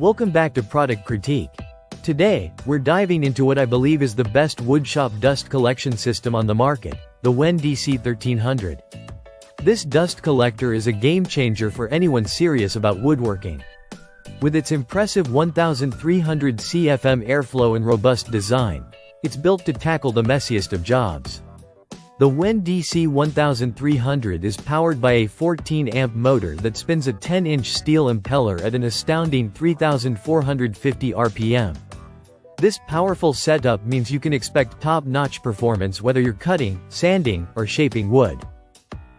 Welcome back to Product Critique. Today, we're diving into what I believe is the best woodshop dust collection system on the market, the WEN DC1300. This dust collector is a game-changer for anyone serious about woodworking. With its impressive 1300 CFM airflow and robust design, it's built to tackle the messiest of jobs. The WEN DC1300 is powered by a 14-amp motor that spins a 10-inch steel impeller at an astounding 3,450 RPM. This powerful setup means you can expect top-notch performance whether you're cutting, sanding, or shaping wood.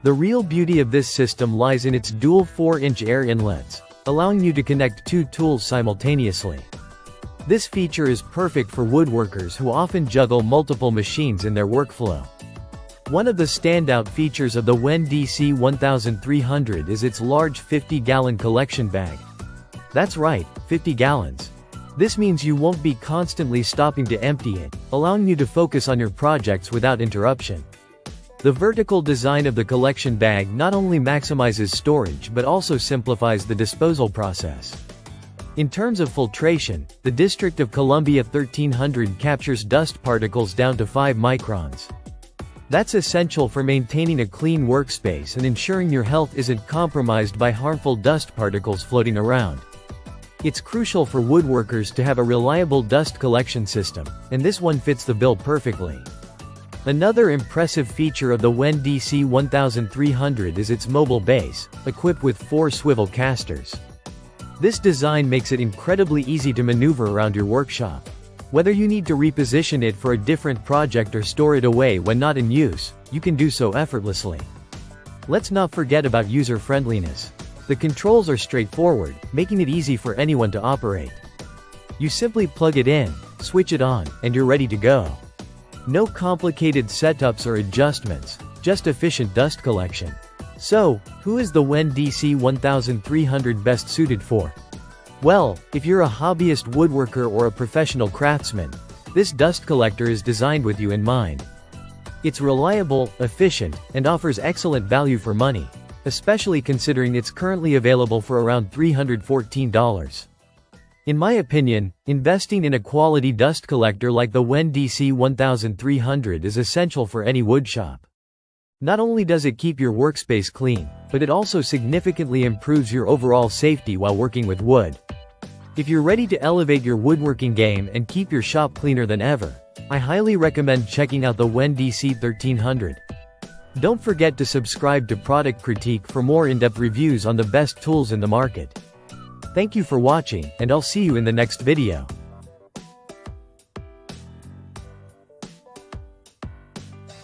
The real beauty of this system lies in its dual 4-inch air inlets, allowing you to connect two tools simultaneously. This feature is perfect for woodworkers who often juggle multiple machines in their workflow. One of the standout features of the WEN DC1300 is its large 50-gallon collection bag. That's right, 50 gallons. This means you won't be constantly stopping to empty it, allowing you to focus on your projects without interruption. The vertical design of the collection bag not only maximizes storage but also simplifies the disposal process. In terms of filtration, the District of Columbia 1300 captures dust particles down to 5 microns. That's essential for maintaining a clean workspace and ensuring your health isn't compromised by harmful dust particles floating around. It's crucial for woodworkers to have a reliable dust collection system, and this one fits the bill perfectly. Another impressive feature of the WEN DC1300 is its mobile base, equipped with 4 swivel casters. This design makes it incredibly easy to maneuver around your workshop. Whether you need to reposition it for a different project or store it away when not in use, you can do so effortlessly. Let's not forget about user-friendliness. The controls are straightforward, making it easy for anyone to operate. You simply plug it in, switch it on, and you're ready to go. No complicated setups or adjustments, just efficient dust collection. So, who is the WEN DC1300 best suited for? Well, if you're a hobbyist woodworker or a professional craftsman, this dust collector is designed with you in mind. It's reliable, efficient, and offers excellent value for money, especially considering it's currently available for around $314. In my opinion, investing in a quality dust collector like the WEN DC1300 is essential for any woodshop. Not only does it keep your workspace clean, but it also significantly improves your overall safety while working with wood. If you're ready to elevate your woodworking game and keep your shop cleaner than ever, I highly recommend checking out the WEN DC1300. Don't forget to subscribe to Product Critique for more in-depth reviews on the best tools in the market. Thank you for watching, and I'll see you in the next video.